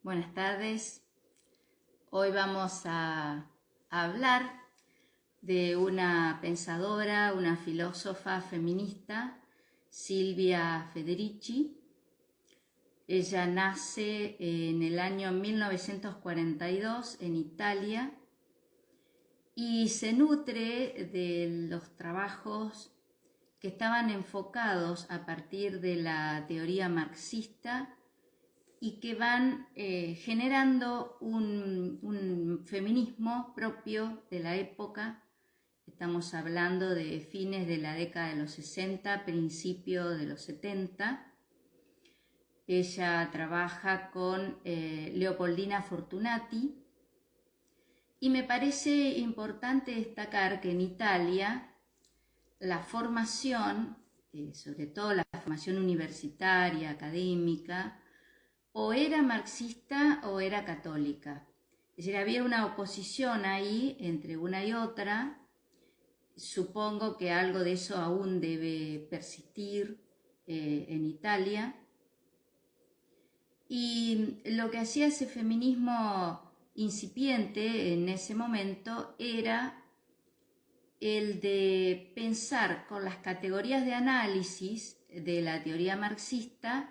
Buenas tardes. Hoy vamos a hablar de una pensadora, una filósofa feminista, Silvia Federici. Ella nace en el año 1942 en Italia y se nutre de los trabajos que estaban enfocados a partir de la teoría marxista y que van generando un feminismo propio de la época. Estamos hablando de fines de la década de los 60, principio de los 70. Ella trabaja con Leopoldina Fortunati y me parece importante destacar que en Italia la formación, sobre todo la formación universitaria, académica, o era marxista o era católica. Es decir, había una oposición ahí entre una y otra. Supongo que algo de eso aún debe persistir en Italia. Y lo que hacía ese feminismo incipiente en ese momento era el de pensar con las categorías de análisis de la teoría marxista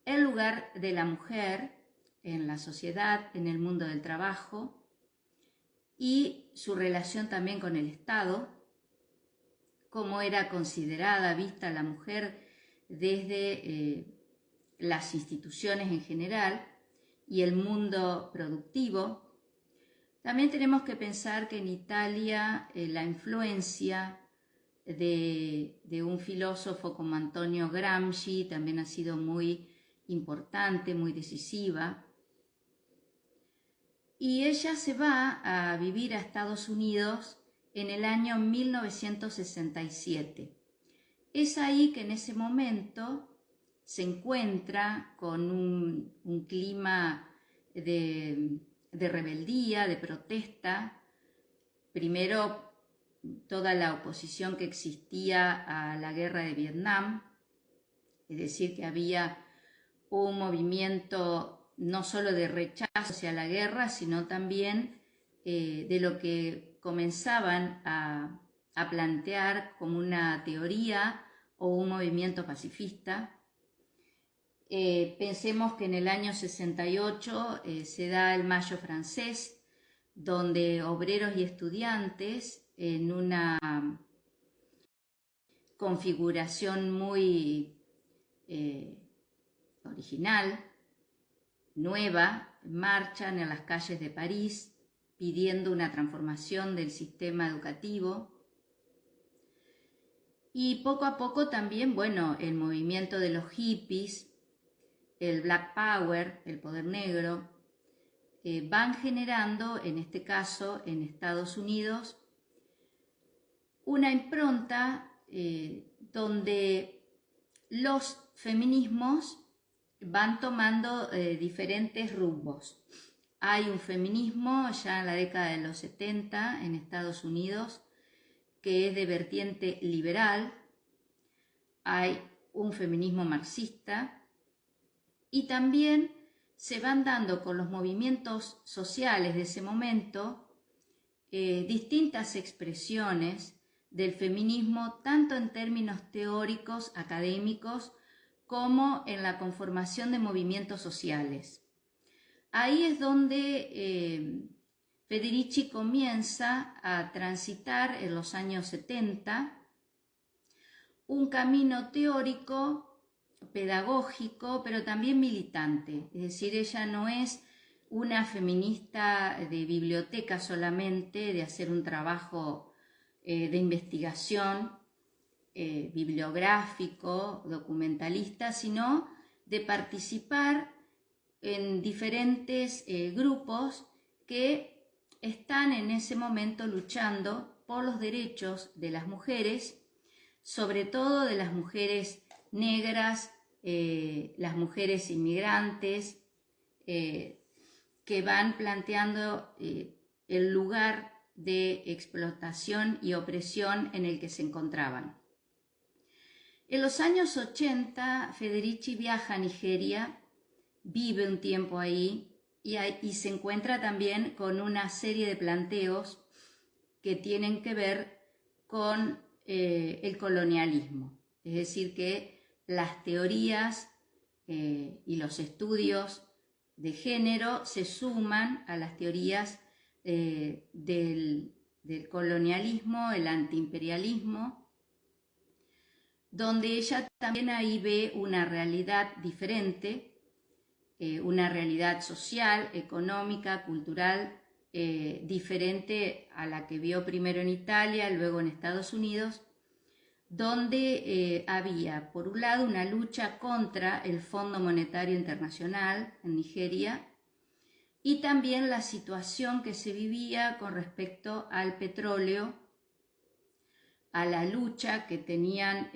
el lugar de la mujer en la sociedad, en el mundo del trabajo y su relación también con el Estado, cómo era considerada, vista la mujer desde las instituciones en general y el mundo productivo. También tenemos que pensar que en Italia la influencia de un filósofo como Antonio Gramsci también ha sido muy importante, muy decisiva. Y ella se va a vivir a Estados Unidos en el año 1967. Es ahí que en ese momento se encuentra con un clima de rebeldía, de protesta. Primero, toda la oposición que existía a la guerra de Vietnam, es decir, que había un movimiento no solo de rechazo hacia la guerra, sino también de lo que comenzaban a plantear como una teoría o un movimiento pacifista. Pensemos que en el año 68 se da el Mayo francés, donde obreros y estudiantes, en una configuración muy original, nueva, marchan en las calles de París pidiendo una transformación del sistema educativo. Y poco a poco también, el movimiento de los hippies, el Black Power, el poder negro, van generando, en este caso en Estados Unidos, una impronta donde los feminismos van tomando diferentes rumbos. Hay un feminismo ya en la década de los 70 en Estados Unidos que es de vertiente liberal. Hay un feminismo marxista y también se van dando con los movimientos sociales de ese momento distintas expresiones del feminismo, tanto en términos teóricos, académicos, como en la conformación de movimientos sociales. Ahí es donde Federici comienza a transitar en los años 70 un camino teórico, pedagógico, pero también militante. Es decir, ella no es una feminista de biblioteca solamente, de hacer un trabajo de investigación bibliográfico, documentalista, sino de participar en diferentes grupos que están en ese momento luchando por los derechos de las mujeres, sobre todo de las mujeres negras, las mujeres inmigrantes, que van planteando el lugar de explotación y opresión en el que se encontraban. En los años 80, Federici viaja a Nigeria, vive un tiempo ahí y se encuentra también con una serie de planteos que tienen que ver con el colonialismo. Es decir, que las teorías y los estudios de género se suman a las teorías del colonialismo, el antiimperialismo, donde ella también ahí ve una realidad diferente, una realidad social, económica, cultural, diferente a la que vio primero en Italia, luego en Estados Unidos, donde había, por un lado, una lucha contra el Fondo Monetario Internacional en Nigeria y también la situación que se vivía con respecto al petróleo, a la lucha que tenían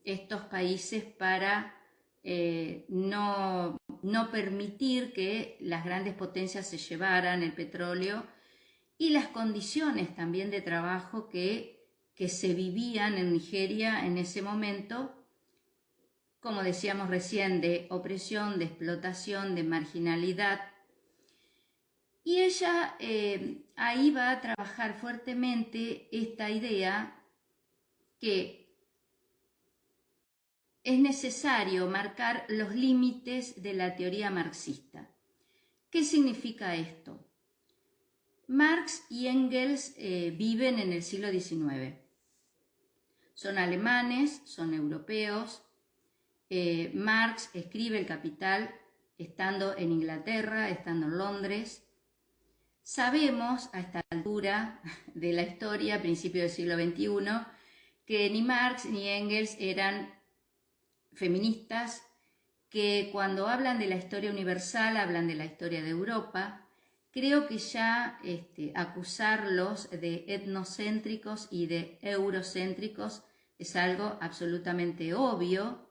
estos países para no permitir que las grandes potencias se llevaran el petróleo y las condiciones también de trabajo que se vivían en Nigeria en ese momento, como decíamos recién, de opresión, de explotación, de marginalidad. Y ella ahí va a trabajar fuertemente esta idea que es necesario marcar los límites de la teoría marxista. ¿Qué significa esto? Marx y Engels viven en el siglo XIX. Son alemanes, son europeos. Marx escribe El Capital estando en Inglaterra, estando en Londres. Sabemos a esta altura de la historia, a principios del siglo XXI, que ni Marx ni Engels eran feministas, que cuando hablan de la historia universal hablan de la historia de Europa. Creo que ya acusarlos de etnocéntricos y de eurocéntricos es algo absolutamente obvio.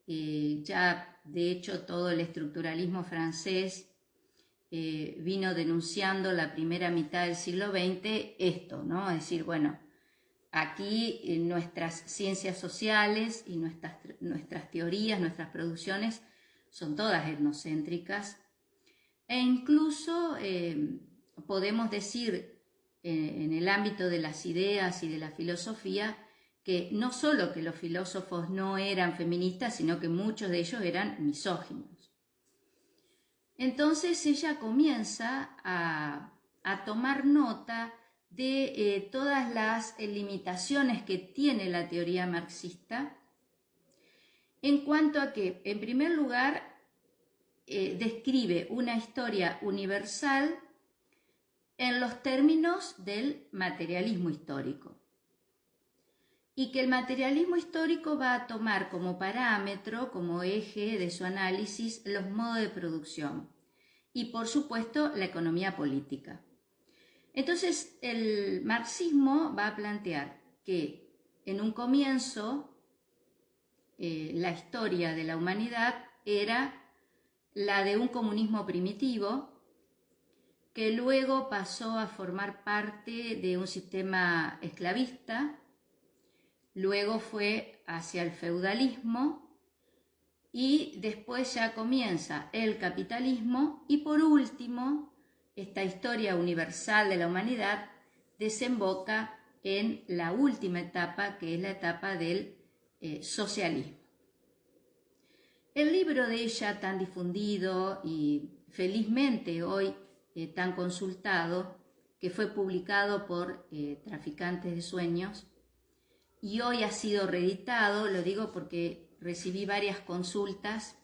Ya de hecho todo el estructuralismo francés vino denunciando la primera mitad del siglo XX esto, ¿no? Es decir, bueno, aquí nuestras ciencias sociales y nuestras teorías, nuestras producciones son todas etnocéntricas. E incluso podemos decir en el ámbito de las ideas y de la filosofía que no solo que los filósofos no eran feministas, sino que muchos de ellos eran misóginos. Entonces ella comienza a tomar nota de todas las limitaciones que tiene la teoría marxista en cuanto a que, en primer lugar, describe una historia universal en los términos del materialismo histórico y que el materialismo histórico va a tomar como parámetro, como eje de su análisis, los modos de producción y, por supuesto, la economía política. Entonces, el marxismo va a plantear que en un comienzo la historia de la humanidad era la de un comunismo primitivo, que luego pasó a formar parte de un sistema esclavista, luego fue hacia el feudalismo y después ya comienza el capitalismo y por último esta historia universal de la humanidad desemboca en la última etapa, que es la etapa del socialismo. El libro de ella, tan difundido y felizmente hoy tan consultado, que fue publicado por Traficantes de Sueños y hoy ha sido reeditado, lo digo porque recibí varias consultas,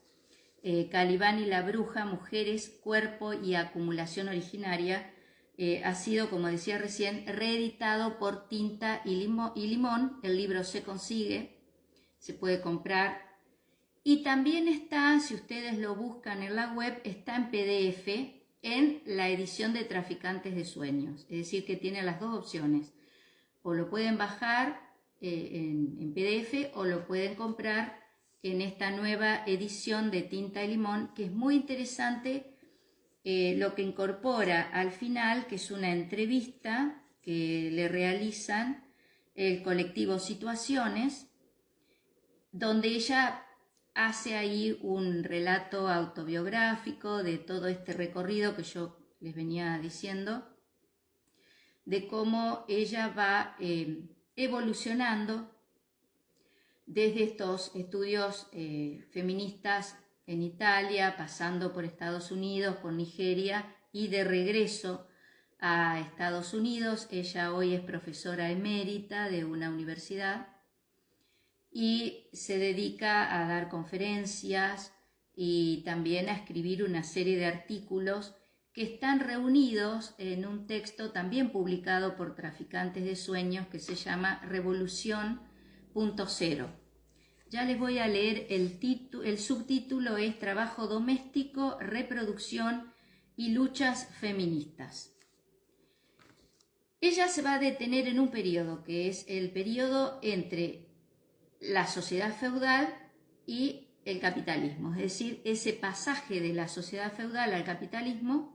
Calibán y la bruja, mujeres, cuerpo y acumulación originaria, ha sido, como decía recién, reeditado por Tinta y Limón. El libro se consigue, se puede comprar. Y también está, si ustedes lo buscan en la web, está en PDF en la edición de Traficantes de Sueños. Es decir, que tiene las dos opciones. O lo pueden bajar en PDF o lo pueden comprar en esta nueva edición de Tinta y Limón, que es muy interesante lo que incorpora al final, que es una entrevista que le realizan el colectivo Situaciones, donde ella hace ahí un relato autobiográfico de todo este recorrido que yo les venía diciendo, de cómo ella va evolucionando desde estos estudios feministas en Italia, pasando por Estados Unidos, por Nigeria y de regreso a Estados Unidos. Ella hoy es profesora emérita de una universidad y se dedica a dar conferencias y también a escribir una serie de artículos que están reunidos en un texto también publicado por Traficantes de Sueños que se llama Revolución.0. Ya les voy a leer el subtítulo es Trabajo doméstico, reproducción y luchas feministas. Ella se va a detener en un periodo que es el periodo entre la sociedad feudal y el capitalismo, es decir, ese pasaje de la sociedad feudal al capitalismo,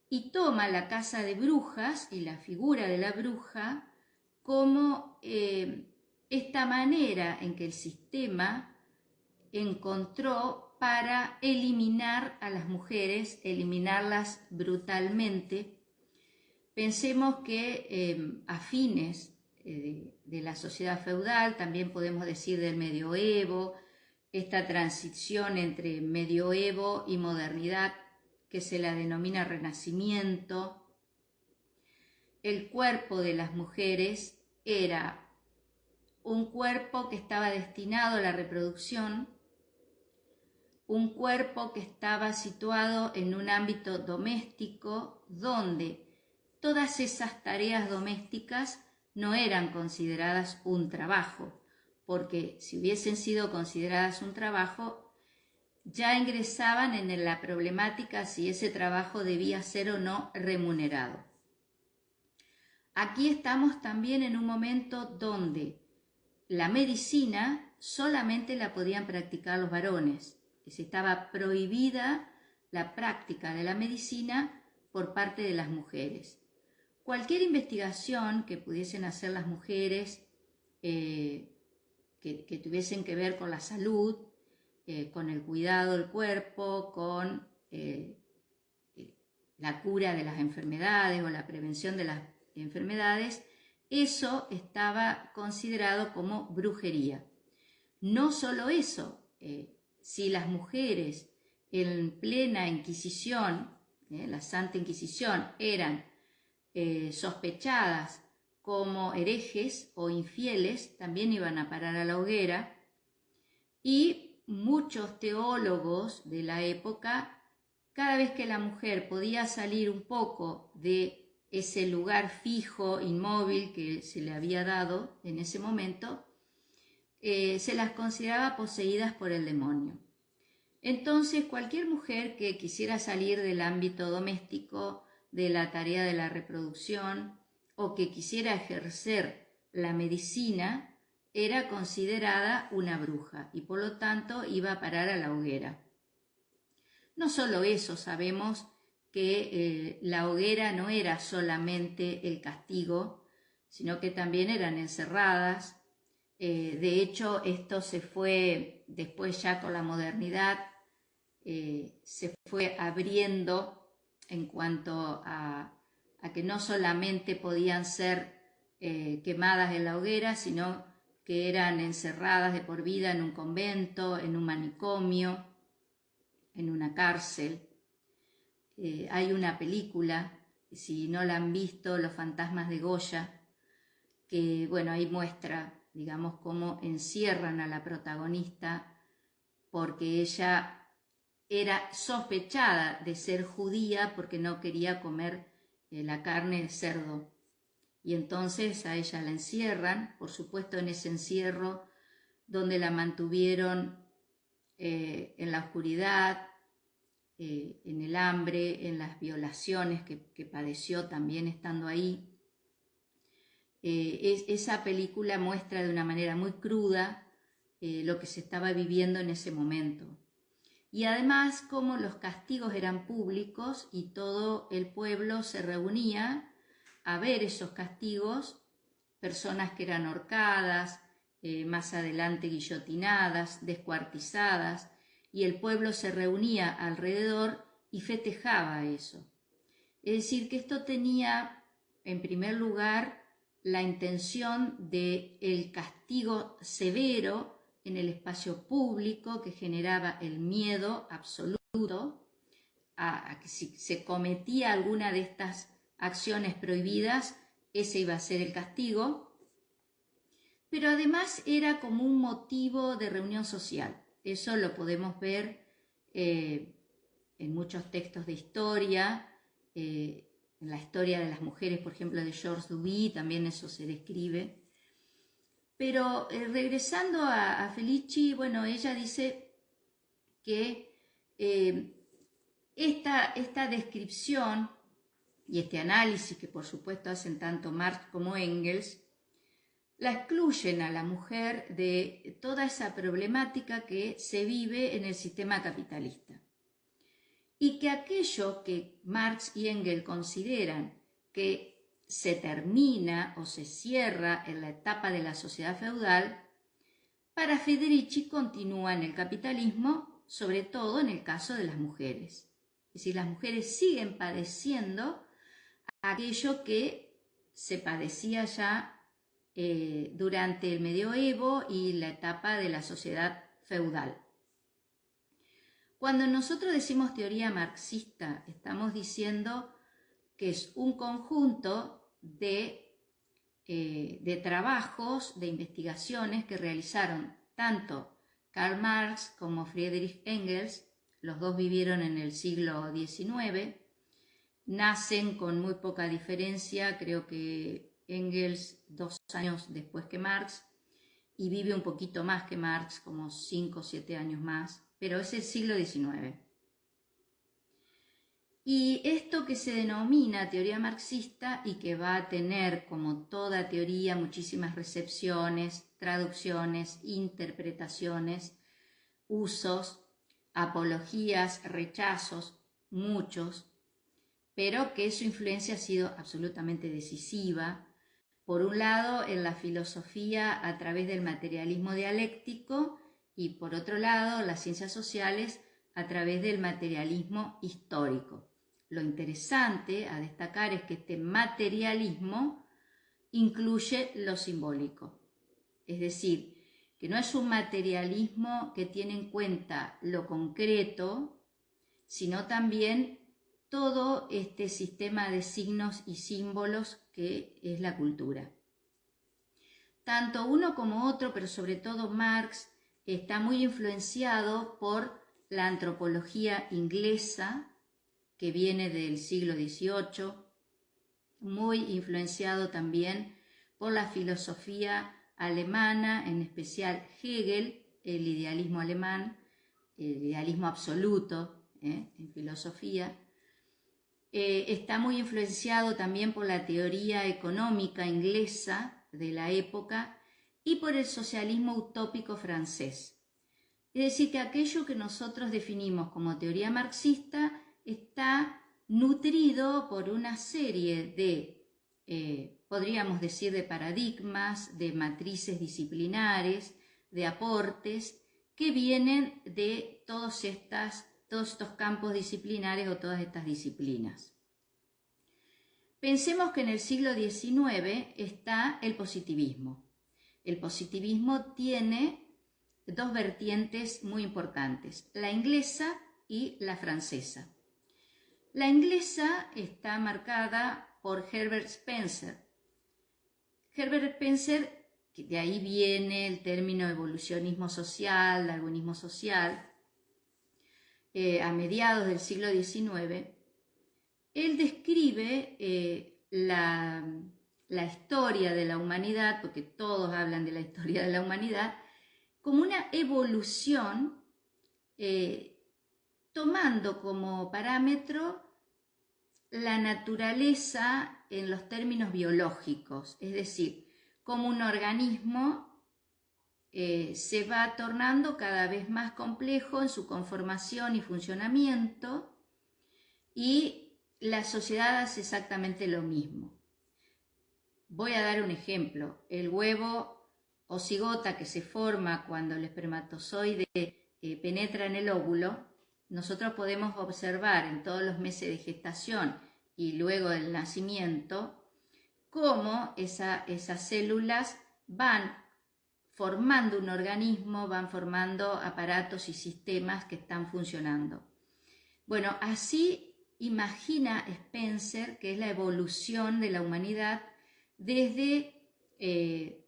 y toma la casa de brujas y la figura de la bruja como esta manera en que el sistema encontró para eliminar a las mujeres, eliminarlas brutalmente. Pensemos que a fines de la sociedad feudal, también podemos decir del medioevo, esta transición entre medioevo y modernidad que se la denomina renacimiento, el cuerpo de las mujeres era un cuerpo que estaba destinado a la reproducción, un cuerpo que estaba situado en un ámbito doméstico donde todas esas tareas domésticas no eran consideradas un trabajo, porque si hubiesen sido consideradas un trabajo, ya ingresaban en la problemática si ese trabajo debía ser o no remunerado. Aquí estamos también en un momento donde la medicina solamente la podían practicar los varones, que se estaba prohibida la práctica de la medicina por parte de las mujeres. Cualquier investigación que pudiesen hacer las mujeres que tuviesen que ver con la salud, con el cuidado del cuerpo, con la cura de las enfermedades o la prevención de las enfermedades, eso estaba considerado como brujería. No solo eso, si las mujeres en plena Inquisición, la Santa Inquisición, eran sospechadas como herejes o infieles, también iban a parar a la hoguera, y muchos teólogos de la época, cada vez que la mujer podía salir un poco de ese lugar fijo, inmóvil que se le había dado en ese momento, se las consideraba poseídas por el demonio. Entonces, cualquier mujer que quisiera salir del ámbito doméstico, de la tarea de la reproducción, o que quisiera ejercer la medicina, era considerada una bruja y por lo tanto iba a parar a la hoguera. No solo eso, sabemos que la hoguera no era solamente el castigo, sino que también eran encerradas. De hecho, esto se fue después ya con la modernidad, se fue abriendo en cuanto a que no solamente podían ser quemadas en la hoguera, sino que eran encerradas de por vida en un convento, en un manicomio, en una cárcel. Hay una película, si no la han visto, Los fantasmas de Goya, que bueno, ahí muestra, digamos, cómo encierran a la protagonista porque ella era sospechada de ser judía porque no quería comer la carne de cerdo. Y entonces a ella la encierran, por supuesto en ese encierro donde la mantuvieron en la oscuridad, en el hambre, en las violaciones que padeció también estando ahí. Esa película muestra de una manera muy cruda lo que se estaba viviendo en ese momento. Y además cómo los castigos eran públicos y todo el pueblo se reunía a ver esos castigos, personas que eran ahorcadas, más adelante guillotinadas, descuartizadas, y el pueblo se reunía alrededor y festejaba eso. Es decir, que esto tenía, en primer lugar, la intención de el castigo severo en el espacio público que generaba el miedo absoluto a que si se cometía alguna de estas acciones prohibidas, ese iba a ser el castigo, pero además era como un motivo de reunión social. Eso lo podemos ver en muchos textos de historia, en la historia de las mujeres, por ejemplo, de Georges Duby, también eso se describe. Pero regresando a Felici, bueno, ella dice que esta descripción y este análisis que por supuesto hacen tanto Marx como Engels, la excluyen a la mujer de toda esa problemática que se vive en el sistema capitalista. Y que aquello que Marx y Engels consideran que se termina o se cierra en la etapa de la sociedad feudal, para Federici continúa en el capitalismo, sobre todo en el caso de las mujeres. Es decir, las mujeres siguen padeciendo aquello que se padecía ya durante el medioevo y la etapa de la sociedad feudal. Cuando nosotros decimos teoría marxista, estamos diciendo que es un conjunto de trabajos, de investigaciones que realizaron tanto Karl Marx como Friedrich Engels. Los dos vivieron en el siglo XIX, nacen con muy poca diferencia, creo que Engels 2 años después que Marx, y vive un poquito más que Marx, como 5 o 7 años más, pero es el siglo XIX. Y esto que se denomina teoría marxista y que va a tener, como toda teoría, muchísimas recepciones, traducciones, interpretaciones, usos, apologías, rechazos, muchos, pero que su influencia ha sido absolutamente decisiva. Por un lado, en la filosofía a través del materialismo dialéctico y por otro lado, las ciencias sociales a través del materialismo histórico. Lo interesante a destacar es que este materialismo incluye lo simbólico, es decir, que no es un materialismo que tiene en cuenta lo concreto, sino también todo este sistema de signos y símbolos que es la cultura. Tanto uno como otro, pero sobre todo Marx, está muy influenciado por la antropología inglesa, que viene del siglo XVIII, muy influenciado también por la filosofía alemana, en especial Hegel, el idealismo alemán, el idealismo absoluto en filosofía. Está muy influenciado también por la teoría económica inglesa de la época y por el socialismo utópico francés. Es decir, que aquello que nosotros definimos como teoría marxista está nutrido por una serie de, podríamos decir, de paradigmas, de matrices disciplinares, de aportes que vienen de todos estos campos disciplinares o todas estas disciplinas. Pensemos que en el siglo XIX está el positivismo. El positivismo tiene dos vertientes muy importantes, la inglesa y la francesa. La inglesa está marcada por Herbert Spencer. Herbert Spencer, que de ahí viene el término evolucionismo social, darwinismo social, a mediados del siglo XIX, él describe la historia de la humanidad, porque todos hablan de la historia de la humanidad, como una evolución tomando como parámetro la naturaleza en los términos biológicos, es decir, como un organismo se va tornando cada vez más complejo en su conformación y funcionamiento, y la sociedad hace exactamente lo mismo. Voy a dar un ejemplo. El huevo o cigota que se forma cuando el espermatozoide penetra en el óvulo, nosotros podemos observar en todos los meses de gestación y luego del nacimiento cómo esas células van formando un organismo, van formando aparatos y sistemas que están funcionando. Bueno, así imagina Spencer que es la evolución de la humanidad desde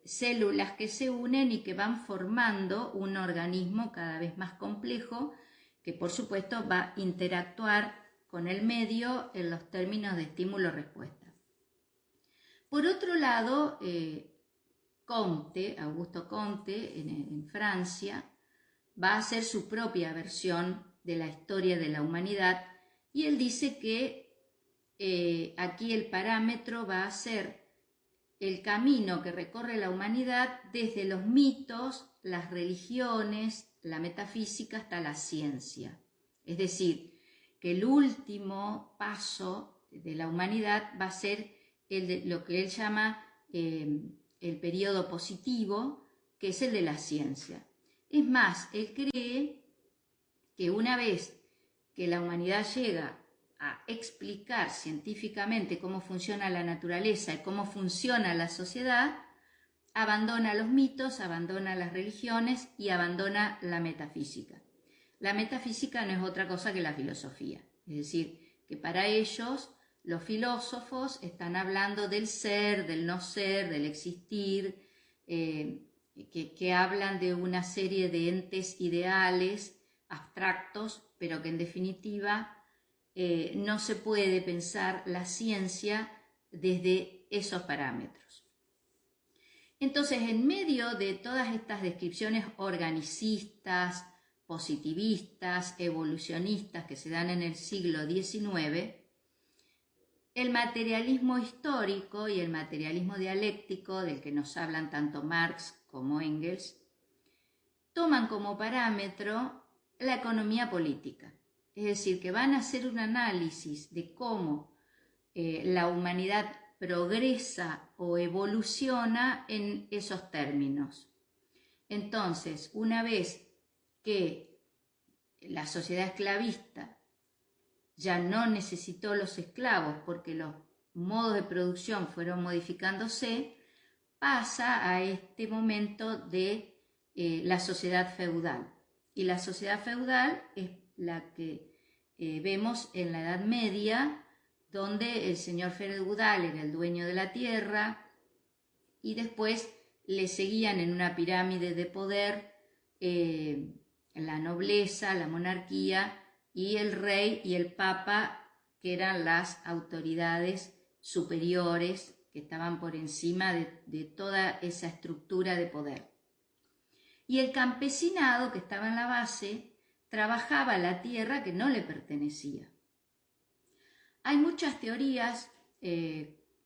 células que se unen y que van formando un organismo cada vez más complejo que por supuesto va a interactuar con el medio en los términos de estímulo-respuesta. Por otro lado, Augusto Comte, en Francia, va a hacer su propia versión de la historia de la humanidad y él dice que aquí el parámetro va a ser el camino que recorre la humanidad desde los mitos, las religiones, la metafísica hasta la ciencia. Es decir, que el último paso de la humanidad va a ser lo que él llama el periodo positivo, que es el de la ciencia. Es más, él cree que una vez que la humanidad llega a explicar científicamente cómo funciona la naturaleza y cómo funciona la sociedad, abandona los mitos, abandona las religiones y abandona la metafísica. La metafísica no es otra cosa que la filosofía, es decir, que para ellos los filósofos están hablando del ser, del no ser, del existir, que hablan de una serie de entes ideales, abstractos, pero que en definitiva no se puede pensar la ciencia desde esos parámetros. Entonces, en medio de todas estas descripciones organicistas, positivistas, evolucionistas que se dan en el siglo XIX, el materialismo histórico y el materialismo dialéctico, del que nos hablan tanto Marx como Engels, toman como parámetro la economía política. Es decir, que van a hacer un análisis de cómo la humanidad progresa o evoluciona en esos términos. Entonces, una vez que la sociedad esclavista ya no necesitó los esclavos porque los modos de producción fueron modificándose, pasa a este momento de la sociedad feudal. Y la sociedad feudal es la que vemos en la Edad Media, donde el señor feudal era el dueño de la tierra y después le seguían en una pirámide de poder la nobleza, la monarquía y el rey y el papa, que eran las autoridades superiores que estaban por encima de toda esa estructura de poder. Y el campesinado, que estaba en la base, trabajaba la tierra que no le pertenecía. Hay muchas teorías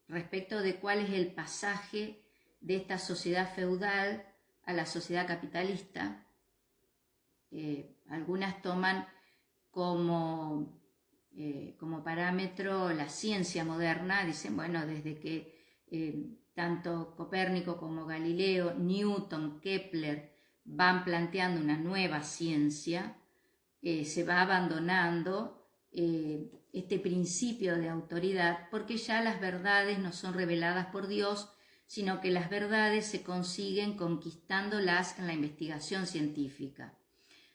respecto de cuál es el pasaje de esta sociedad feudal a la sociedad capitalista. Algunas toman como parámetro la ciencia moderna, dicen, bueno, desde que tanto Copérnico como Galileo, Newton, Kepler van planteando una nueva ciencia, se va abandonando este principio de autoridad, porque ya las verdades no son reveladas por Dios, sino que las verdades se consiguen conquistándolas en la investigación científica,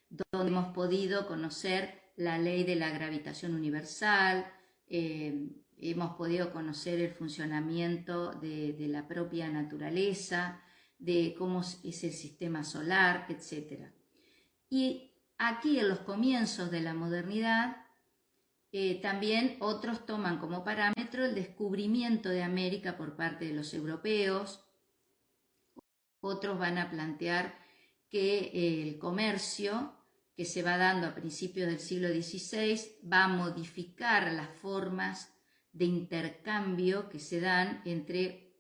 donde hemos podido conocer la ley de la gravitación universal, hemos podido conocer el funcionamiento de la propia naturaleza, de cómo es el sistema solar, etc. Y aquí en los comienzos de la modernidad, también otros toman como parámetro el descubrimiento de América por parte de los europeos, otros van a plantear que el comercio que se va dando a principios del siglo XVI va a modificar las formas de intercambio que se dan entre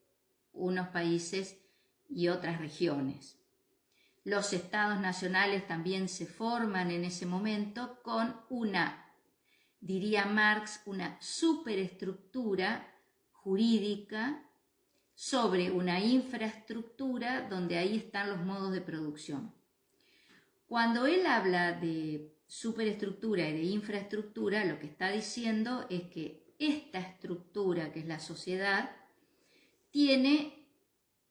unos países y otras regiones. Los estados nacionales también se forman en ese momento con una, diría Marx, una superestructura jurídica sobre una infraestructura donde ahí están los modos de producción. Cuando él habla de superestructura y de infraestructura, lo que está diciendo es que esta estructura, que es la sociedad, tiene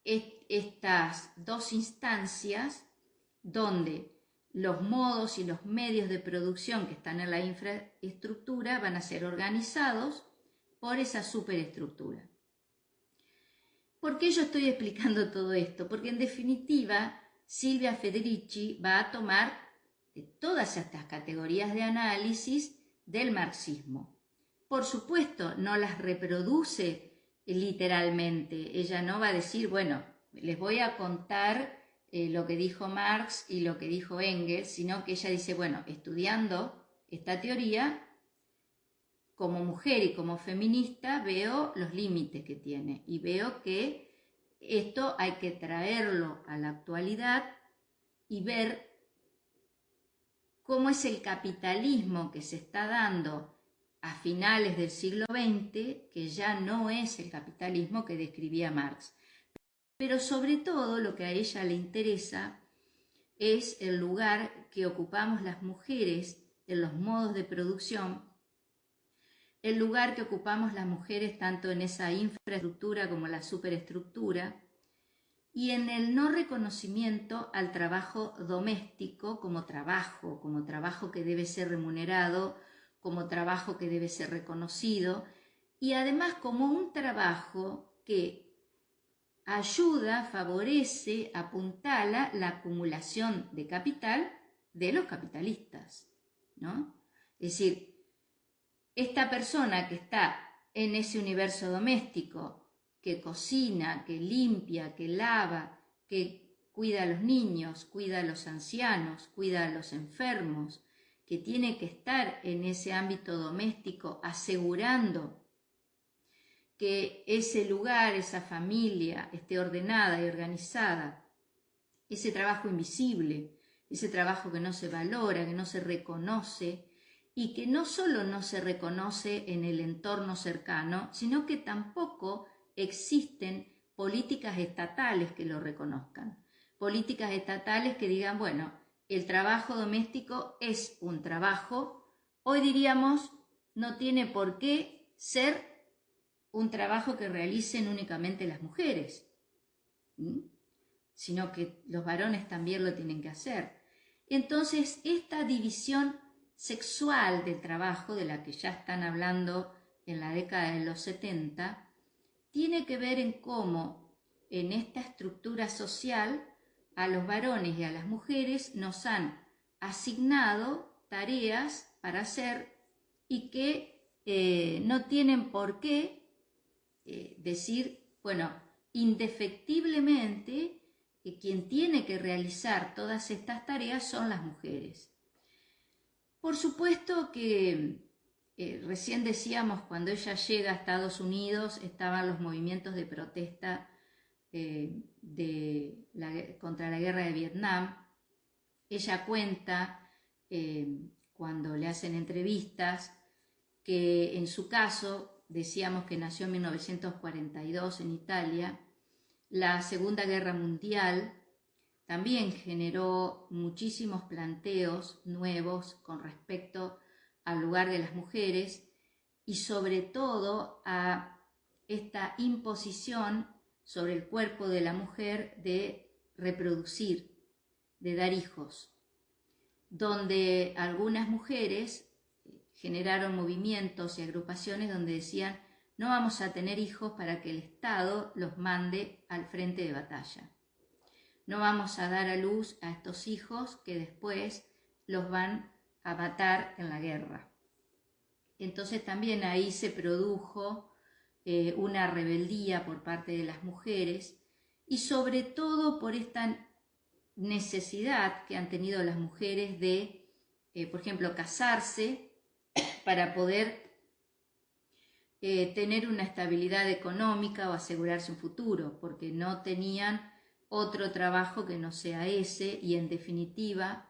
estas dos instancias donde los modos y los medios de producción que están en la infraestructura van a ser organizados por esa superestructura. ¿Por qué yo estoy explicando todo esto? Porque en definitiva Silvia Federici va a tomar todas estas categorías de análisis del marxismo. Por supuesto, no las reproduce literalmente. Ella no va a decir, bueno, les voy a contar lo que dijo Marx y lo que dijo Engels, sino que ella dice, bueno, estudiando esta teoría, como mujer y como feminista, veo los límites que tiene y veo que esto hay que traerlo a la actualidad y ver cómo es el capitalismo que se está dando a finales del siglo XX, que ya no es el capitalismo que describía Marx. Pero sobre todo lo que a ella le interesa es el lugar que ocupamos las mujeres en los modos de producción, el lugar que ocupamos las mujeres tanto en esa infraestructura como la superestructura, y en el no reconocimiento al trabajo doméstico como trabajo que debe ser remunerado, como trabajo que debe ser reconocido, y además como un trabajo que ayuda, favorece, apuntala la acumulación de capital de los capitalistas, ¿no? Es decir, esta persona que está en ese universo doméstico, que cocina, que limpia, que lava, que cuida a los niños, cuida a los ancianos, cuida a los enfermos, que tiene que estar en ese ámbito doméstico asegurando que ese lugar, esa familia esté ordenada y organizada, ese trabajo invisible, ese trabajo que no se valora, que no se reconoce y que no solo no se reconoce en el entorno cercano, sino que tampoco existen políticas estatales que lo reconozcan. Políticas estatales que digan, bueno, el trabajo doméstico es un trabajo, hoy diríamos, no tiene por qué ser un trabajo que realicen únicamente las mujeres, sino que los varones también lo tienen que hacer. Entonces, esta división sexual del trabajo, de la que ya están hablando en la década de los 70, tiene que ver en cómo en esta estructura social a los varones y a las mujeres nos han asignado tareas para hacer y que no tienen por qué decir, bueno, indefectiblemente quien tiene que realizar todas estas tareas son las mujeres. Por supuesto que recién decíamos, cuando ella llega a Estados Unidos estaban los movimientos de protesta contra la guerra de Vietnam. Ella cuenta, cuando le hacen entrevistas, que en su caso, decíamos que nació en 1942 en Italia, la Segunda Guerra Mundial también generó muchísimos planteos nuevos con respecto al lugar de las mujeres y sobre todo a esta imposición sobre el cuerpo de la mujer de reproducir, de dar hijos, donde algunas mujeres generaron movimientos y agrupaciones donde decían, no vamos a tener hijos para que el Estado los mande al frente de batalla. No vamos a dar a luz a estos hijos que después los van a matar en la guerra. Entonces también ahí se produjo una rebeldía por parte de las mujeres y sobre todo por esta necesidad que han tenido las mujeres de, por ejemplo, casarse para poder tener una estabilidad económica o asegurarse un futuro, porque no tenían otro trabajo que no sea ese, y en definitiva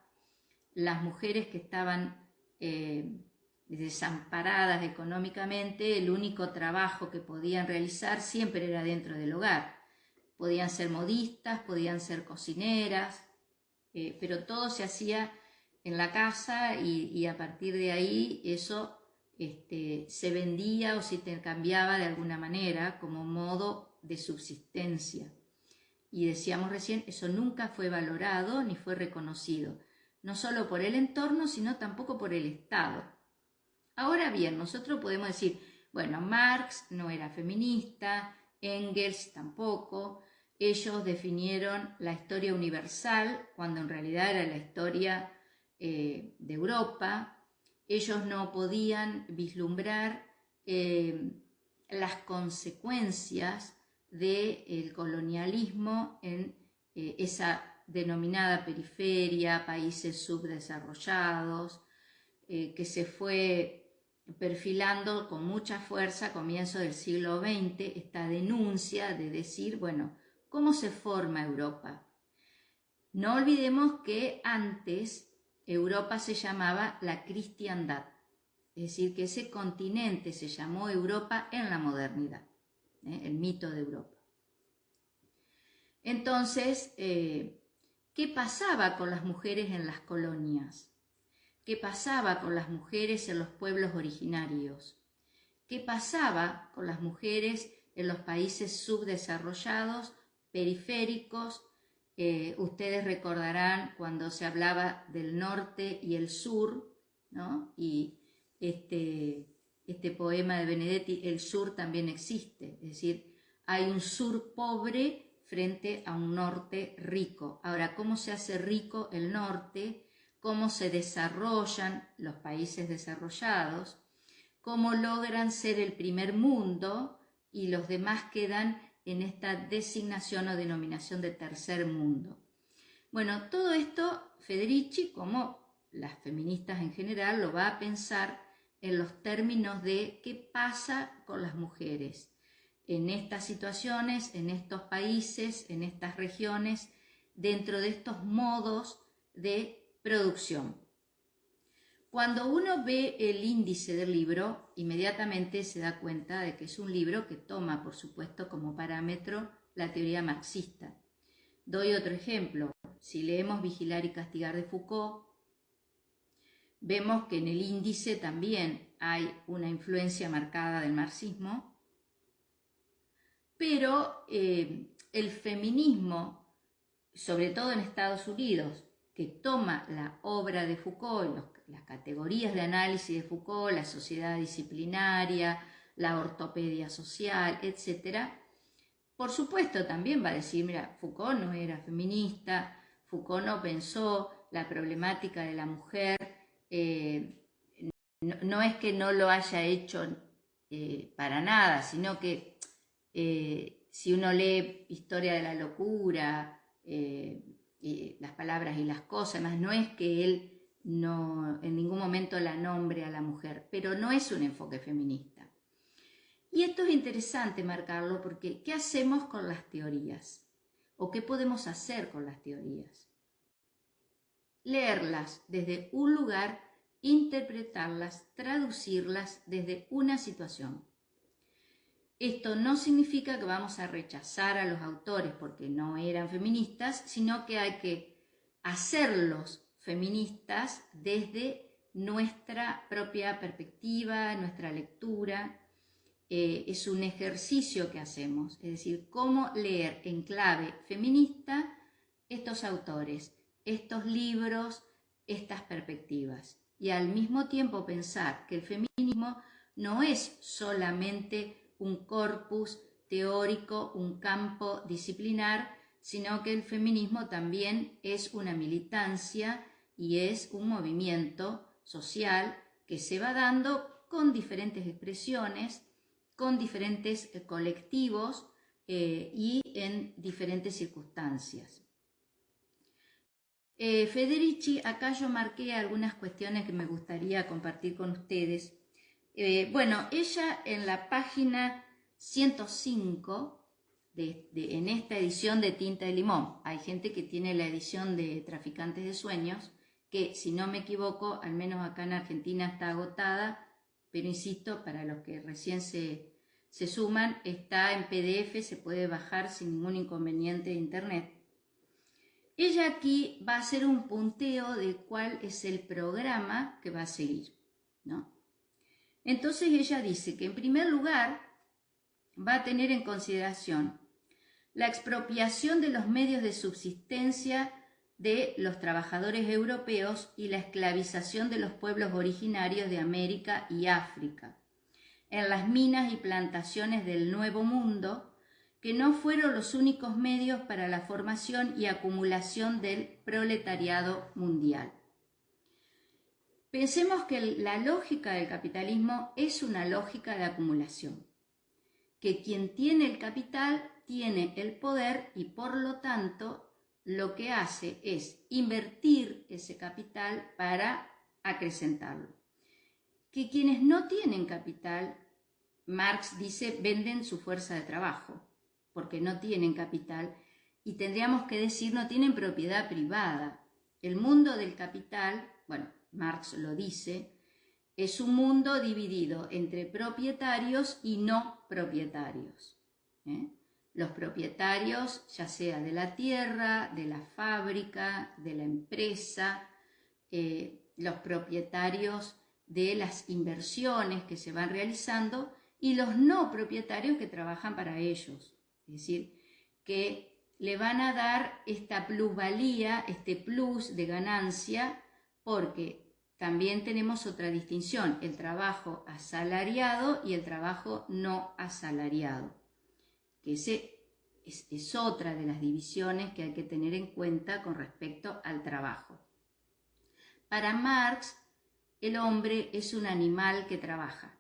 las mujeres que estaban desamparadas económicamente, el único trabajo que podían realizar siempre era dentro del hogar. Podían ser modistas, podían ser cocineras, pero todo se hacía en la casa y a partir de ahí eso se vendía o se intercambiaba de alguna manera como modo de subsistencia. Y decíamos recién, eso nunca fue valorado ni fue reconocido, no solo por el entorno, sino tampoco por el Estado. Ahora bien, nosotros podemos decir, bueno, Marx no era feminista, Engels tampoco, ellos definieron la historia universal cuando en realidad era la historia de Europa, ellos no podían vislumbrar las consecuencias del colonialismo en esa denominada periferia, países subdesarrollados, que se fue perfilando con mucha fuerza a comienzos del siglo XX, esta denuncia de decir, bueno, ¿cómo se forma Europa? No olvidemos que antes Europa se llamaba la cristiandad, es decir, que ese continente se llamó Europa en la modernidad, el mito de Europa. Entonces, ¿qué pasaba con las mujeres en las colonias? ¿Qué pasaba con las mujeres en los pueblos originarios? ¿Qué pasaba con las mujeres en los países subdesarrollados, periféricos? Ustedes recordarán cuando se hablaba del norte y el sur, ¿no? Y este poema de Benedetti, el sur también existe, es decir, hay un sur pobre frente a un norte rico. Ahora, ¿cómo se hace rico el norte? ¿Cómo se desarrollan los países desarrollados? ¿Cómo logran ser el primer mundo y los demás quedan en esta designación o denominación de tercer mundo? Bueno, todo esto Federici, como las feministas en general, lo va a pensar en los términos de qué pasa con las mujeres en estas situaciones, en estos países, en estas regiones, dentro de estos modos de producción. Cuando uno ve el índice del libro, inmediatamente se da cuenta de que es un libro que toma, por supuesto, como parámetro la teoría marxista. Doy otro ejemplo. Si leemos Vigilar y castigar de Foucault, vemos que en el índice también hay una influencia marcada del marxismo, pero el feminismo, sobre todo en Estados Unidos, que toma la obra de Foucault, las categorías de análisis de Foucault, la sociedad disciplinaria, la ortopedia social, etc., por supuesto también va a decir, mira, Foucault no era feminista, Foucault no pensó la problemática de la mujer, no es que no lo haya hecho para nada, sino que si uno lee Historia de la locura, y las palabras y las cosas, más no es que él no en ningún momento la nombre a la mujer, pero no es un enfoque feminista. Y esto es interesante marcarlo porque ¿qué hacemos con las teorías? ¿O qué podemos hacer con las teorías? Leerlas desde un lugar, interpretarlas, traducirlas desde una situación. Esto no significa que vamos a rechazar a los autores porque no eran feministas, sino que hay que hacerlos feministas desde nuestra propia perspectiva, nuestra lectura. Es un ejercicio que hacemos, es decir, cómo leer en clave feminista estos autores, estos libros, estas perspectivas. Y al mismo tiempo pensar que el feminismo no es solamente un corpus teórico, un campo disciplinar, sino que el feminismo también es una militancia y es un movimiento social que se va dando con diferentes expresiones, con diferentes colectivos y en diferentes circunstancias. Federici, acá yo marqué algunas cuestiones que me gustaría compartir con ustedes. Bueno, ella en la página 105, en esta edición de Tinta de Limón, hay gente que tiene la edición de Traficantes de Sueños, que si no me equivoco, al menos acá en Argentina está agotada, pero insisto, para los que recién se suman, está en PDF, se puede bajar sin ningún inconveniente de internet. Ella aquí va a hacer un punteo de cuál es el programa que va a seguir, ¿no? Entonces ella dice que en primer lugar va a tener en consideración la expropiación de los medios de subsistencia de los trabajadores europeos y la esclavización de los pueblos originarios de América y África en las minas y plantaciones del Nuevo Mundo, que no fueron los únicos medios para la formación y acumulación del proletariado mundial. Pensemos que la lógica del capitalismo es una lógica de acumulación, que quien tiene el capital tiene el poder y por lo tanto lo que hace es invertir ese capital para acrecentarlo. Que quienes no tienen capital, Marx dice, venden su fuerza de trabajo, porque no tienen capital, y tendríamos que decir no tienen propiedad privada. El mundo del capital, bueno, Marx lo dice, es un mundo dividido entre propietarios y no propietarios. Los propietarios, ya sea de la tierra, de la fábrica, de la empresa, los propietarios de las inversiones que se van realizando y los no propietarios que trabajan para ellos. Es decir, que le van a dar esta plusvalía, este plus de ganancia, porque también tenemos otra distinción, el trabajo asalariado y el trabajo no asalariado, que es otra de las divisiones que hay que tener en cuenta con respecto al trabajo. Para Marx, el hombre es un animal que trabaja.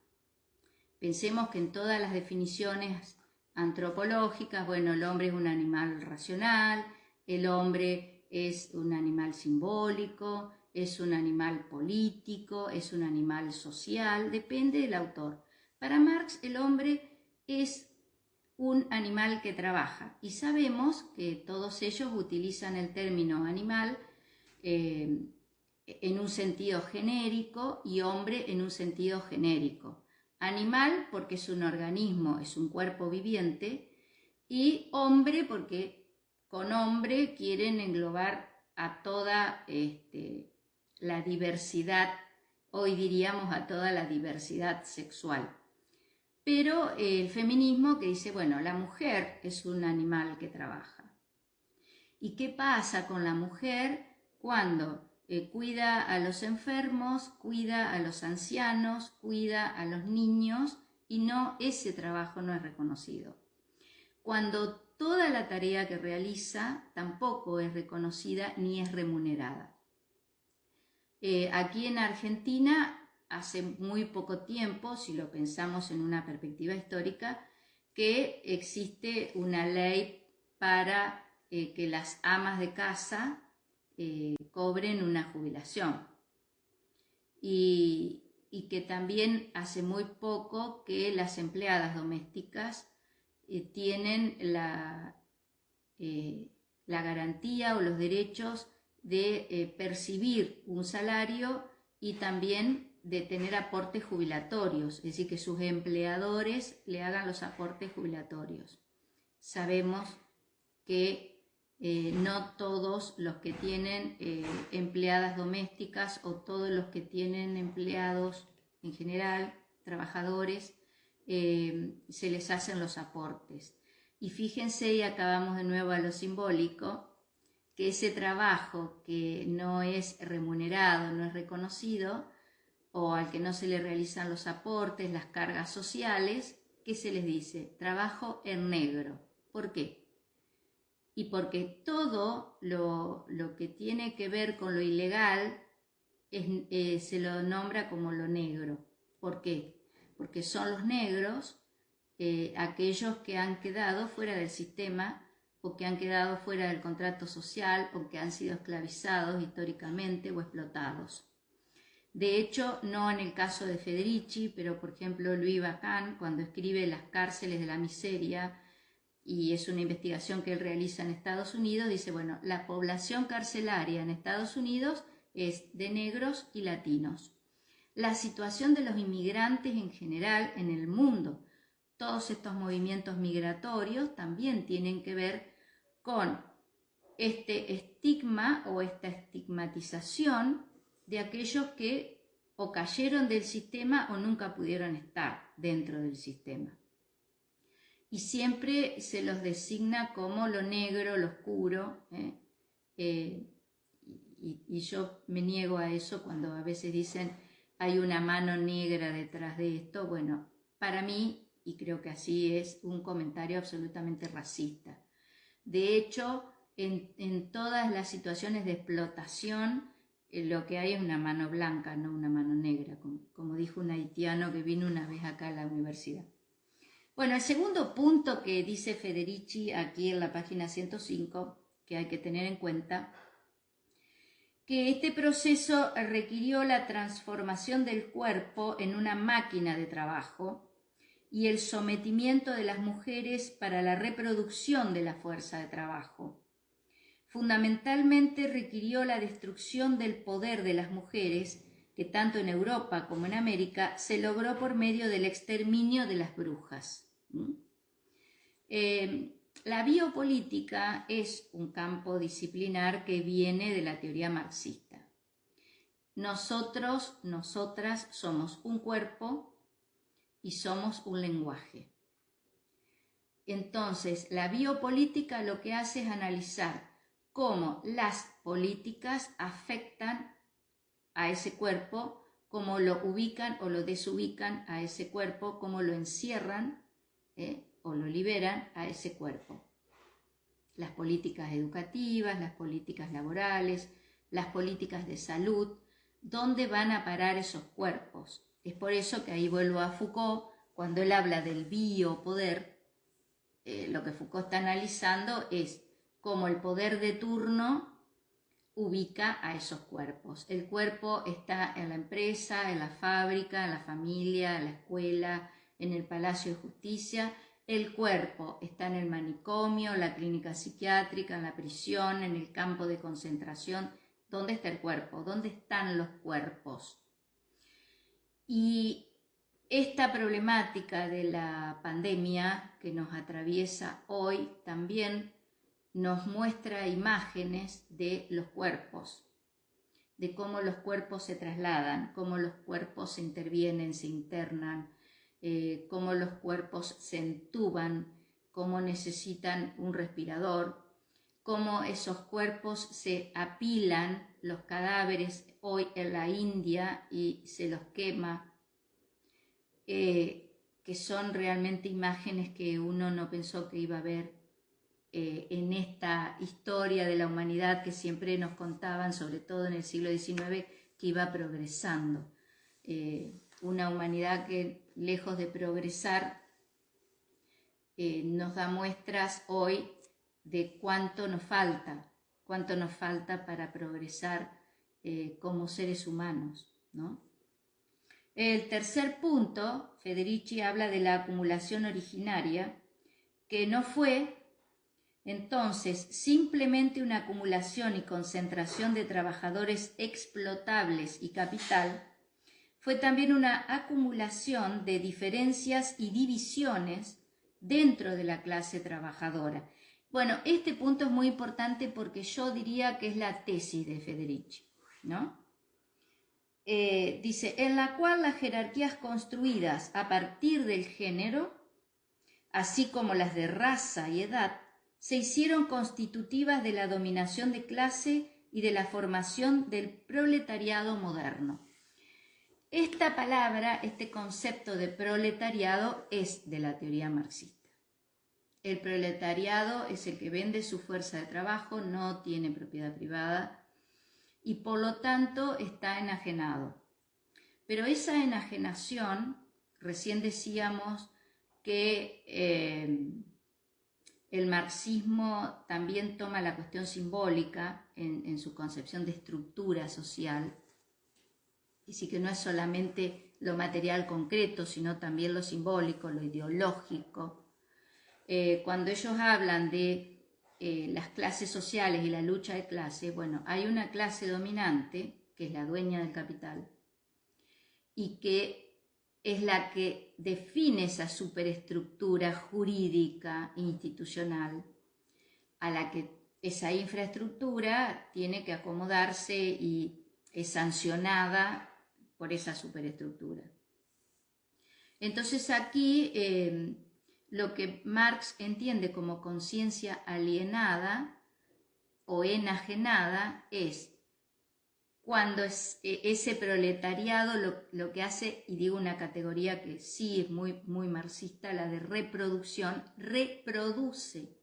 Pensemos que en todas las definiciones antropológicas, bueno, el hombre es un animal racional, el hombre es un animal simbólico, es un animal político, es un animal social, depende del autor. Para Marx, el hombre es un animal que trabaja y sabemos que todos ellos utilizan el término animal en un sentido genérico y hombre en un sentido genérico. Animal porque es un organismo, es un cuerpo viviente, y hombre porque con hombre quieren englobar a toda la diversidad, hoy diríamos a toda la diversidad sexual. Pero el feminismo que dice, bueno, la mujer es un animal que trabaja. ¿Y qué pasa con la mujer cuando cuida a los enfermos, cuida a los ancianos, cuida a los niños y ese trabajo no es reconocido? Cuando toda la tarea que realiza tampoco es reconocida ni es remunerada. Aquí en Argentina, hace muy poco tiempo, si lo pensamos en una perspectiva histórica, que existe una ley para que las amas de casa cobren una jubilación y que también hace muy poco que las empleadas domésticas tienen la garantía o los derechos de percibir un salario y también de tener aportes jubilatorios, es decir, que sus empleadores le hagan los aportes jubilatorios. Sabemos que no todos los que tienen empleadas domésticas o todos los que tienen empleados en general, trabajadores, se les hacen los aportes. Y fíjense, y acabamos de nuevo a lo simbólico, que ese trabajo que no es remunerado, no es reconocido, o al que no se le realizan los aportes, las cargas sociales, ¿qué se les dice? Trabajo en negro. ¿Por qué? Y porque todo lo que tiene que ver con lo ilegal se lo nombra como lo negro. ¿Por qué? Porque son los negros aquellos que han quedado fuera del sistema o que han quedado fuera del contrato social o que han sido esclavizados históricamente o explotados. De hecho, no en el caso de Federici, pero por ejemplo Louis Bacán, cuando escribe Las cárceles de la miseria, y es una investigación que él realiza en Estados Unidos, dice, bueno, la población carcelaria en Estados Unidos es de negros y latinos. La situación de los inmigrantes en general en el mundo, todos estos movimientos migratorios también tienen que ver con este estigma o esta estigmatización de aquellos que o cayeron del sistema o nunca pudieron estar dentro del sistema. Y siempre se los designa como lo negro, lo oscuro, y yo me niego a eso cuando a veces dicen hay una mano negra detrás de esto. Bueno, para mí, y creo que así es, un comentario absolutamente racista. De hecho, en todas las situaciones de explotación, lo que hay es una mano blanca, no una mano negra, como dijo un haitiano que vino una vez acá a la universidad. Bueno, el segundo punto que dice Federici aquí en la página 105, que hay que tener en cuenta, que este proceso requirió la transformación del cuerpo en una máquina de trabajo y el sometimiento de las mujeres para la reproducción de la fuerza de trabajo. Fundamentalmente requirió la destrucción del poder de las mujeres, que tanto en Europa como en América se logró por medio del exterminio de las brujas. La biopolítica es un campo disciplinar que viene de la teoría marxista. Nosotros, nosotras somos un cuerpo y somos un lenguaje. Entonces, la biopolítica lo que hace es analizar cómo las políticas afectan a ese cuerpo, cómo lo ubican o lo desubican a ese cuerpo, cómo lo encierran o lo liberan a ese cuerpo. Las políticas educativas, las políticas laborales, las políticas de salud, ¿dónde van a parar esos cuerpos? Es por eso que ahí vuelvo a Foucault, cuando él habla del biopoder, lo que Foucault está analizando es cómo el poder de turno ubica a esos cuerpos. El cuerpo está en la empresa, en la fábrica, en la familia, en la escuela, en el Palacio de Justicia. El cuerpo está en el manicomio, en la clínica psiquiátrica, en la prisión, en el campo de concentración. ¿Dónde está el cuerpo? ¿Dónde están los cuerpos? Y esta problemática de la pandemia que nos atraviesa hoy también nos muestra imágenes de los cuerpos, de cómo los cuerpos se trasladan, cómo los cuerpos se intervienen, se internan, cómo los cuerpos se entuban, cómo necesitan un respirador, cómo esos cuerpos se apilan, los cadáveres hoy en la India y se los quema, que son realmente imágenes que uno no pensó que iba a ver en esta historia de la humanidad que siempre nos contaban, sobre todo en el siglo XIX, que iba progresando. Una humanidad que, lejos de progresar, nos da muestras hoy de cuánto nos falta para progresar como seres humanos, ¿no? El tercer punto, Federici habla de la acumulación originaria, que no fue entonces simplemente una acumulación y concentración de trabajadores explotables y capital, fue también una acumulación de diferencias y divisiones dentro de la clase trabajadora. Bueno, este punto es muy importante porque yo diría que es la tesis de Federici, ¿no? Dice, en la cual las jerarquías construidas a partir del género, así como las de raza y edad, se hicieron constitutivas de la dominación de clase y de la formación del proletariado moderno. Esta palabra, este concepto de proletariado es de la teoría marxista. El proletariado es el que vende su fuerza de trabajo, no tiene propiedad privada y por lo tanto está enajenado. Pero esa enajenación, recién decíamos que el marxismo también toma la cuestión simbólica en su concepción de estructura social, y sí que no es solamente lo material concreto, sino también lo simbólico, lo ideológico. Cuando ellos hablan de las clases sociales y la lucha de clases, bueno, hay una clase dominante que es la dueña del capital, y que es la que define esa superestructura jurídica e institucional a la que esa infraestructura tiene que acomodarse y es sancionada por esa superestructura. Entonces aquí lo que Marx entiende como conciencia alienada o enajenada es cuando ese proletariado lo que hace, y digo una categoría que sí es muy marxista, la de reproducción, reproduce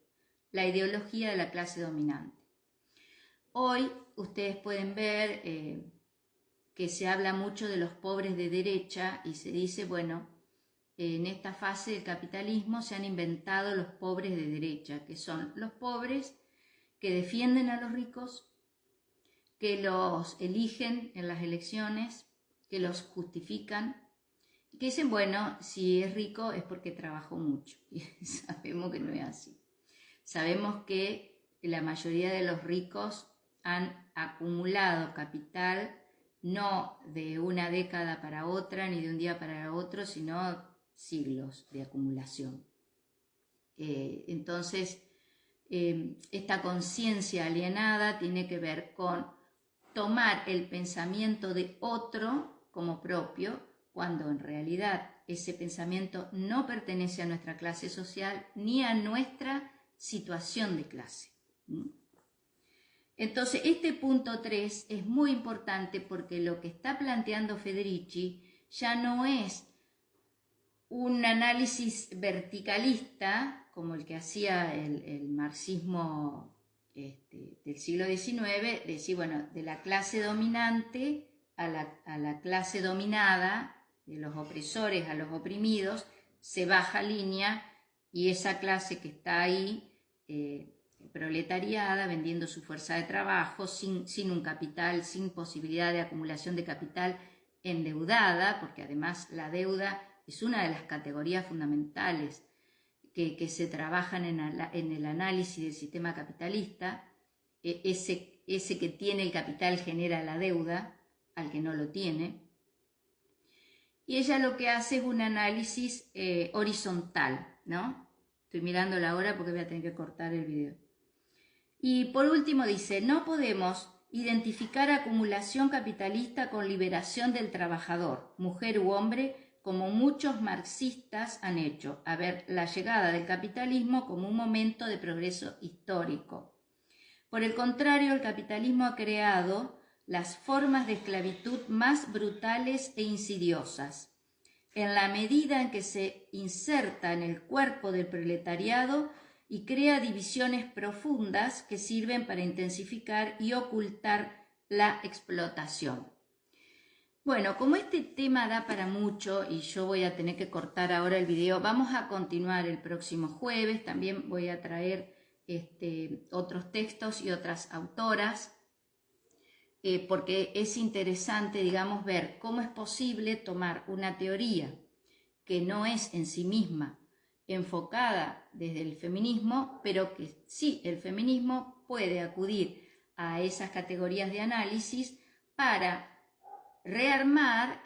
la ideología de la clase dominante. Hoy ustedes pueden ver que se habla mucho de los pobres de derecha y se dice, bueno, en esta fase del capitalismo se han inventado los pobres de derecha, que son los pobres que defienden a los ricos, que los eligen en las elecciones, que los justifican, que dicen, bueno, si es rico es porque trabajó mucho. Y sabemos que no es así. Sabemos que la mayoría de los ricos han acumulado capital no de una década para otra, ni de un día para otro, sino siglos de acumulación. Entonces, esta conciencia alienada tiene que ver con tomar el pensamiento de otro como propio, cuando en realidad ese pensamiento no pertenece a nuestra clase social ni a nuestra situación de clase. Entonces, este punto 3 es muy importante porque lo que está planteando Federici ya no es un análisis verticalista como el que hacía el marxismo del siglo XIX, decir, bueno, de la clase dominante a la clase dominada, de los opresores a los oprimidos, se baja línea y esa clase que está ahí, proletariada, vendiendo su fuerza de trabajo, sin un capital, sin posibilidad de acumulación de capital, endeudada, porque además la deuda es una de las categorías fundamentales que se trabajan en el análisis del sistema capitalista. Ese que tiene el capital genera la deuda al que no lo tiene. Y ella lo que hace es un análisis horizontal, ¿no? Estoy mirando la hora porque voy a tener que cortar el video. Y por último dice, no podemos identificar acumulación capitalista con liberación del trabajador, mujer u hombre, como muchos marxistas han hecho, a ver la llegada del capitalismo como un momento de progreso histórico. Por el contrario, el capitalismo ha creado las formas de esclavitud más brutales e insidiosas. En la medida en que se inserta en el cuerpo del proletariado y crea divisiones profundas que sirven para intensificar y ocultar la explotación. Bueno, como este tema da para mucho y yo voy a tener que cortar ahora el video, vamos a continuar el próximo jueves. También voy a traer otros textos y otras autoras, porque es interesante, digamos, ver cómo es posible tomar una teoría que no es en sí misma enfocada desde el feminismo, pero que sí, el feminismo puede acudir a esas categorías de análisis para rearmar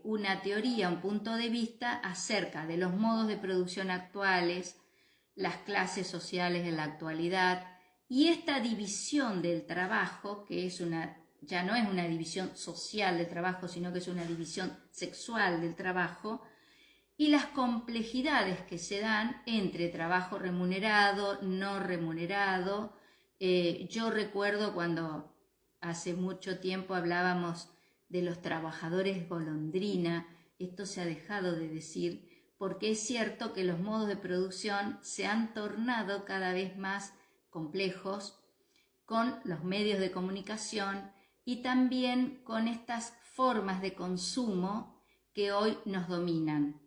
una teoría, un punto de vista acerca de los modos de producción actuales, las clases sociales de la actualidad y esta división del trabajo, que ya no es una división social del trabajo, sino que es una división sexual del trabajo, y las complejidades que se dan entre trabajo remunerado, no remunerado. Yo recuerdo cuando hace mucho tiempo hablábamos de los trabajadores golondrina, esto se ha dejado de decir, porque es cierto que los modos de producción se han tornado cada vez más complejos con los medios de comunicación y también con estas formas de consumo que hoy nos dominan.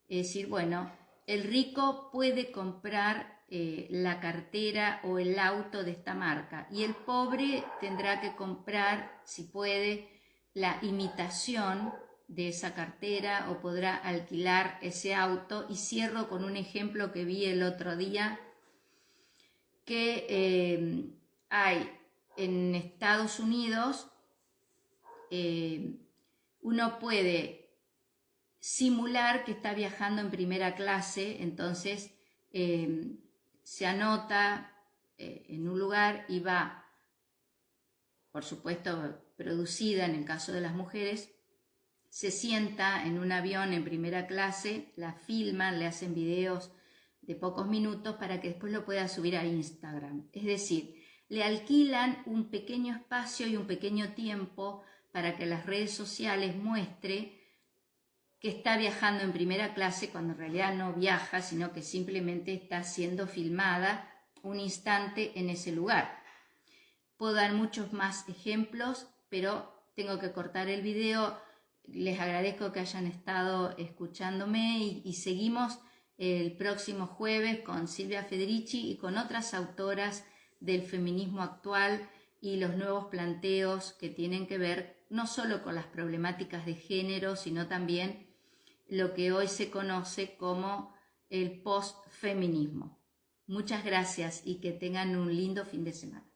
Es decir, bueno, el rico puede comprar la cartera o el auto de esta marca y el pobre tendrá que comprar, si puede, la imitación de esa cartera o podrá alquilar ese auto. Y cierro con un ejemplo que vi el otro día, que hay en Estados Unidos uno puede simular que está viajando en primera clase, entonces se anota en un lugar y va, por supuesto, producida en el caso de las mujeres, se sienta en un avión en primera clase, la filman, le hacen videos de pocos minutos para que después lo pueda subir a Instagram. Es decir, le alquilan un pequeño espacio y un pequeño tiempo para que las redes sociales muestre que está viajando en primera clase cuando en realidad no viaja, sino que simplemente está siendo filmada un instante en ese lugar. Puedo dar muchos más ejemplos, pero tengo que cortar el video. Les agradezco que hayan estado escuchándome y seguimos el próximo jueves con Silvia Federici y con otras autoras del feminismo actual y los nuevos planteos que tienen que ver no solo con las problemáticas de género, sino también lo que hoy se conoce como el postfeminismo. Muchas gracias y que tengan un lindo fin de semana.